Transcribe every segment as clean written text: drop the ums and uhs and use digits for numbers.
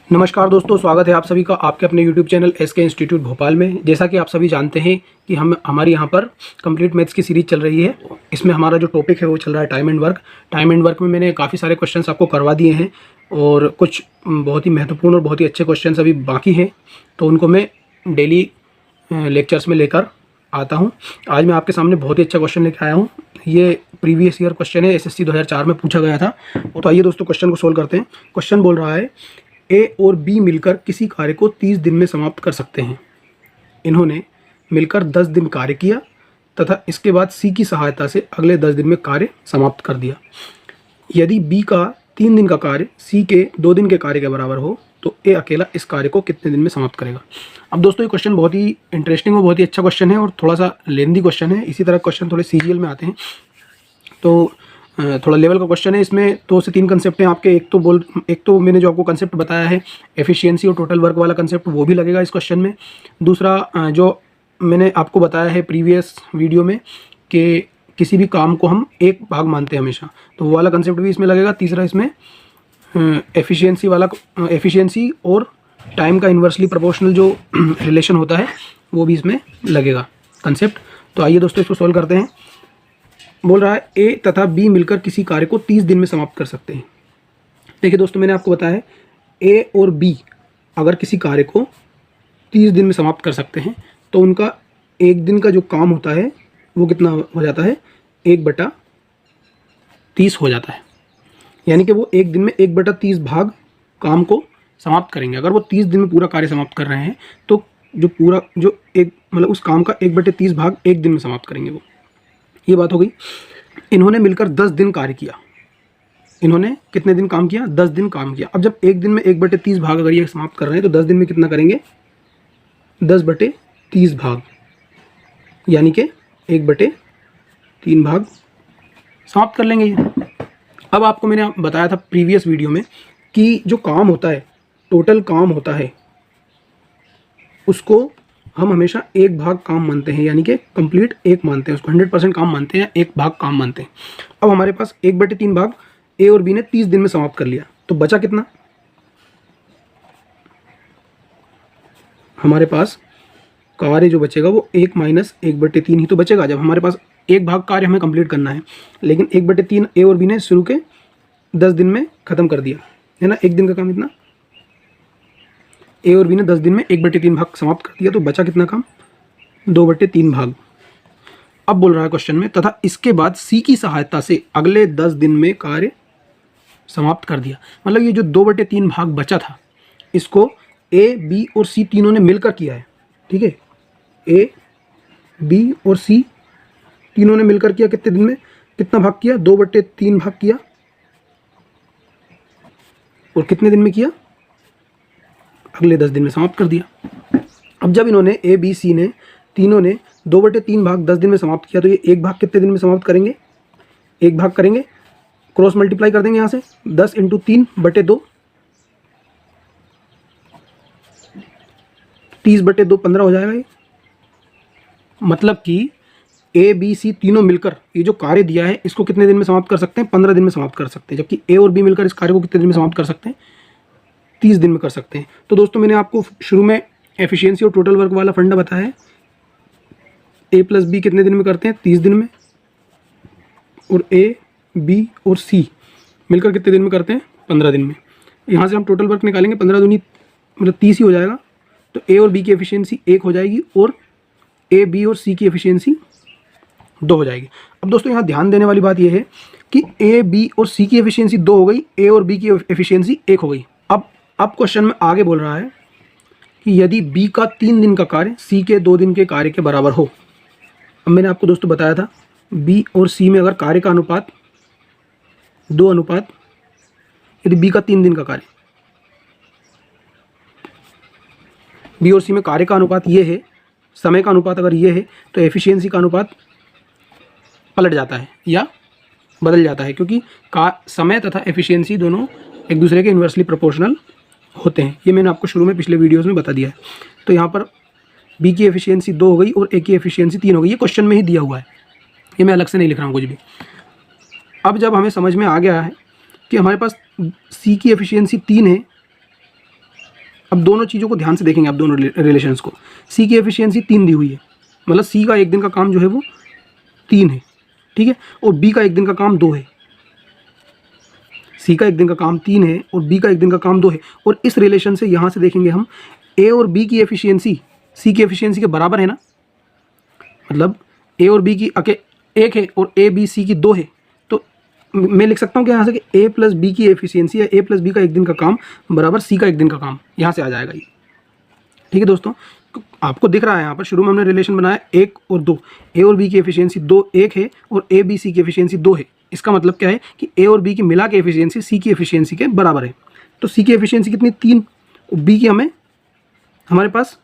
नमस्कार दोस्तों, स्वागत है आप सभी का आपके अपने YouTube channel SK institute Bhopal में। जैसा कि आप सभी जानते हैं कि हमारी यहाँ पर कंप्लीट मैथ्स की सीरीज़ चल रही है। इसमें हमारा जो टॉपिक है वो चल रहा है time and work. Time and work में मैंने काफ़ी सारे क्वेश्चंस आपको करवा दिए हैं और कुछ बहुत ही महत्वपूर्ण और बहुत ही अच्छे क्वेश्चंस अभी बाकी हैं, तो उनको मैं डेली लेक्चर्स में लेकर आता हूँ। आज मैं आपके सामने बहुत ही अच्छा क्वेश्चन लेकर आया हूँ। ये प्रीवियस ईयर क्वेश्चन है, SSC 2004 में पूछा गया था। तो आइए दोस्तों क्वेश्चन को सोल्व करते हैं। क्वेश्चन बोल रहा है A और B मिलकर किसी कार्य को 30 दिन में समाप्त कर सकते हैं। इन्होंने मिलकर 10 दिन कार्य किया तथा इसके बाद C की सहायता से अगले 10 दिन में कार्य समाप्त कर दिया। यदि B का 3 दिन का कार्य C के 2 दिन के कार्य के बराबर हो तो A अकेला इस कार्य को कितने दिन में समाप्त करेगा। अब दोस्तों ये क्वेश्चन बहुत ही इंटरेस्टिंग और बहुत ही अच्छा क्वेश्चन है और थोड़ा सा लेंदी क्वेश्चन है। इसी तरह क्वेश्चन थोड़े सीरियल में आते हैं, तो थोड़ा लेवल का क्वेश्चन है। इसमें 2 से 3 कंसेप्ट हैं आपके। एक तो मैंने जो आपको कंसेप्ट बताया है एफिशिएंसी और टोटल वर्क वाला कंसेप्ट, वो भी लगेगा इस क्वेश्चन में। दूसरा जो मैंने आपको बताया है प्रीवियस वीडियो में कि किसी भी काम को हम एक भाग मानते हैं हमेशा, तो वो वाला कंसेप्ट भी इसमें लगेगा। तीसरा इसमें एफिशिएंसी और टाइम का इन्वर्सली प्रोपोर्शनल जो रिलेशन होता है वो भी इसमें लगेगा कंसेप्ट। तो आइए दोस्तों इसको सॉल्व करते हैं। बोल रहा है A तथा B मिलकर किसी कार्य को 30 दिन में समाप्त कर सकते हैं। देखिए दोस्तों, मैंने आपको बताया है A और B अगर किसी कार्य को 30 दिन में समाप्त कर सकते हैं तो उनका एक दिन का जो काम होता है वो कितना हो जाता है, 1/30 हो जाता है। यानी कि वो एक दिन में 1/30 भाग काम को समाप्त करेंगे। अगर वो 30 दिन में पूरा कार्य समाप्त कर रहे हैं तो उस काम का 1/30 भाग एक दिन में समाप्त करेंगे वो। ये बात हो गई। इन्होंने मिलकर 10 दिन कार्य किया। इन्होंने कितने दिन काम किया? 10 दिन काम किया। अब जब एक दिन में 1/30 भाग अगर ये समाप्त कर रहे हैं तो 10 दिन में कितना करेंगे? 10/30 भाग, यानी कि 1/3 भाग समाप्त कर लेंगे ये। अब आपको मैंने बताया था प्रीवियस वीडियो में कि जो काम होता है, टोटल काम होता है, उसको हम हमेशा एक भाग काम मानते हैं, यानी कि कंप्लीट एक मानते हैं उसको, 100% काम मानते हैं, एक भाग काम मानते हैं। अब हमारे पास 1/3 भाग A और B ने 30 दिन में समाप्त कर लिया, तो बचा कितना? हमारे पास कार्य जो बचेगा वो 1 - 1/3 ही तो बचेगा। जब हमारे पास एक भाग कार्य हमें कंप्लीट करना है, लेकिन 1/3 A और B ने शुरू के 10 दिन में ख़त्म कर दिया है ना। एक दिन का काम इतना, A और B ने 10 दिन में 1/3 भाग समाप्त कर दिया, तो बचा कितना काम? 2/3 भाग। अब बोल रहा है क्वेश्चन में, तथा इसके बाद C की सहायता से अगले 10 दिन में कार्य समाप्त कर दिया। मतलब ये जो 2/3 भाग बचा था, इसको A, B और C तीनों ने मिलकर किया है। ठीक है, A, B और C तीनों ने मिलकर किया। कितने दिन में कितना भाग किया? 2/3 भाग किया। और कितने दिन में किया? अगले 10 दिन में समाप्त कर दिया। अब जब इन्होंने A, B, C ने तीनों ने 2/3 भाग 10 दिन में समाप्त किया, तो ये एक भाग कितने दिन में समाप्त करेंगे? एक भाग करेंगे, क्रॉस मल्टीप्लाई कर देंगे यहाँ से, 10 × 3/2, 30/2 15 हो जाएगा ये। मतलब कि A, B, C तीनों मिलकर ये जो कार्य दिया है इसको कितने दिन में समाप्त कर सकते हैं? 15 दिन में समाप्त कर सकते हैं। जबकि A और B मिलकर इस कार्य को कितने दिन में समाप्त कर सकते हैं? 30 दिन में कर सकते हैं। तो दोस्तों मैंने आपको शुरू में एफिशिएंसी और टोटल वर्क वाला फंडा बताया है। A + B कितने दिन में करते हैं? 30 दिन में। और A, B और C मिलकर कितने दिन में करते हैं? 15 दिन में। यहाँ से हम टोटल वर्क निकालेंगे, 15 दूनी मतलब 30 ही हो जाएगा। तो A और B की एफिशिएंसी 1 हो जाएगी और A, B और C की एफिशिएंसी 2 हो जाएगी। अब दोस्तों यहाँ ध्यान देने वाली बात यह है कि A, B और C की एफिशिएंसी 2 हो गई, A और B की एफिशिएंसी 1 हो गई। अब क्वेश्चन में आगे बोल रहा है कि यदि B का 3 दिन का कार्य C के 2 दिन के कार्य के बराबर हो। अब मैंने आपको दोस्तों बताया था B और C में अगर कार्य का अनुपात 2 अनुपात, यदि B का 3 दिन का कार्य, B और C में कार्य का अनुपात ये है, समय का अनुपात अगर ये है, तो एफिशिएंसी का अनुपात पलट जाता है या बदल जाता है, क्योंकि समय तथा एफिशिएंसी दोनों एक दूसरे के इन्वर्सली प्रोपोर्शनल होते हैं। ये मैंने आपको शुरू में पिछले वीडियोस में बता दिया है। तो यहाँ पर B की एफिशिएंसी 2 हो गई और A की एफिशिएंसी 3 हो गई। ये क्वेश्चन में ही दिया हुआ है, ये मैं अलग से नहीं लिख रहा हूँ कुछ भी। अब जब हमें समझ में आ गया है कि हमारे पास C की एफिशिएंसी 3 है अब दोनों चीज़ों को ध्यान से देखेंगे आप, दोनों रिलेशंस को। सी की एफिशिएंसी 3 दी हुई है, मतलब सी का एक दिन का काम जो है वो 3 है, ठीक है, और बी का एक दिन का काम 2 है। सी का एक दिन का काम 3 है और बी का एक दिन का काम 2 है। और इस रिलेशन से यहाँ से देखेंगे हम, ए और बी की एफिशिएंसी सी की एफिशिएंसी के बराबर है ना, मतलब ए और बी की एक है और ए बी सी की 2 है, तो मैं लिख सकता हूँ कि यहाँ से कि ए प्लस बी की एफिशिएंसी या ए प्लस बी का एक दिन का काम बराबर सी का एक दिन का काम, यहाँ से आ जाएगा ये। ठीक है दोस्तों, आपको दिख रहा है यहाँ पर शुरू में हमने रिलेशन बनाया 1 और 2, ए और बी की एफिशिएंसी 1 है और ए बी सी की एफिशिएंसी 2 है। इसका मतलब क्या है कि ए और बी की मिला के एफिशिएंसी सी की एफिशिएंसी के बराबर है। तो सी की एफिशिएंसी कितनी 3 और बी की हमारे पास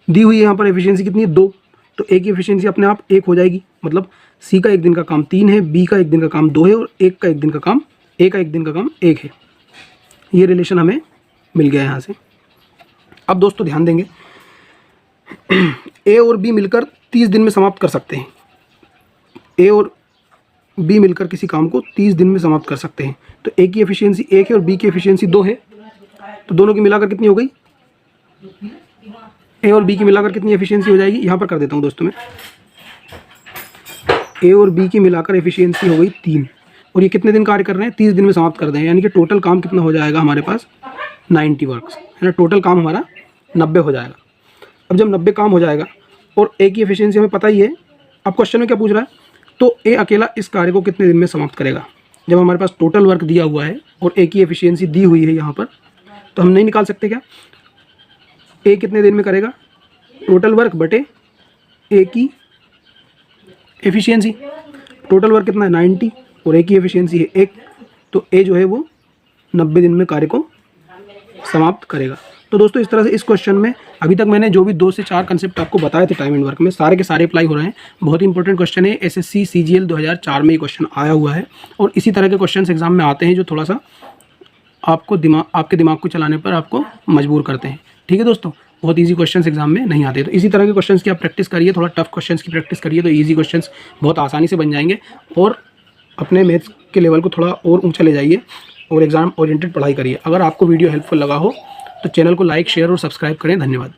दी हुई है यहाँ पर एफिशिएंसी कितनी है 2, तो ए की एफिशिएंसी अपने आप 1 हो जाएगी। मतलब सी का एक दिन का काम 3 है, बी का एक दिन का काम 2 है और ए का एक दिन का काम 1 है। ये रिलेशन हमें मिल गया यहाँ से। अब दोस्तों ध्यान देंगे, ए और बी मिलकर 30 दिन में समाप्त कर सकते हैं। ए और बी मिलकर किसी काम को 30 दिन में समाप्त कर सकते हैं। तो ए की एफिशिएंसी 1 है और बी की एफिशिएंसी 2 है, तो दोनों की मिलाकर कितनी हो गई, ए और बी की मिलाकर कितनी एफिशिएंसी हो जाएगी, यहाँ पर कर देता हूँ दोस्तों मैं। ए और बी की मिलाकर एफिशिएंसी हो गई 3 और ये कितने दिन कार्य कर रहे हैं, 30 दिन में समाप्त कर दें, यानी कि टोटल काम कितना हो जाएगा हमारे पास 90 वर्क्स, है ना। टोटल काम हमारा 90 हो जाएगा। अब जब 90 काम हो जाएगा और ए की एफिशिएंसी हमें पता ही है, अब क्वेश्चन में क्या पूछ रहा है, तो ए अकेला इस कार्य को कितने दिन में समाप्त करेगा। जब हमारे पास टोटल वर्क दिया हुआ है और ए की एफिशिएंसी दी हुई है यहाँ पर, तो हम नहीं निकाल सकते क्या, ए कितने दिन में करेगा, टोटल वर्क बटे ए की एफिशिएंसी। टोटल वर्क कितना है 90 और ए की एफिशिएंसी है 1, तो ए जो है वो 90 दिन में कार्य को समाप्त करेगा। तो दोस्तों इस तरह से इस क्वेश्चन में अभी तक मैंने जो भी 2 से 4 कंसेप्ट आपको बताए थे टाइम एंड वर्क में, सारे के सारे अप्लाई हो रहे हैं। बहुत ही इंपॉर्टेंट क्वेश्चन है, एसएससी सीजीएल 2004 में ये क्वेश्चन आया हुआ है और इसी तरह के क्वेश्चन एग्जाम में आते हैं जो थोड़ा सा आपके दिमाग को चलाने पर आपको मजबूर करते हैं। ठीक है दोस्तों, बहुत ईजी क्वेश्चंस एग्जाम में नहीं आते, तो इसी तरह के क्वेश्चंस की आप प्रैक्टिस करिए, थोड़ा टफ क्वेश्चंस की प्रैक्टिस करिए, तो ईजी क्वेश्चंस बहुत आसानी से बन जाएंगे और अपने मैथ्स के लेवल को थोड़ा और ऊंचा ले जाइए और एग्जाम ओरिएंटेड पढ़ाई करिए। अगर आपको वीडियो हेल्पफुल लगा हो तो चैनल को लाइक, शेयर और सब्सक्राइब करें। धन्यवाद।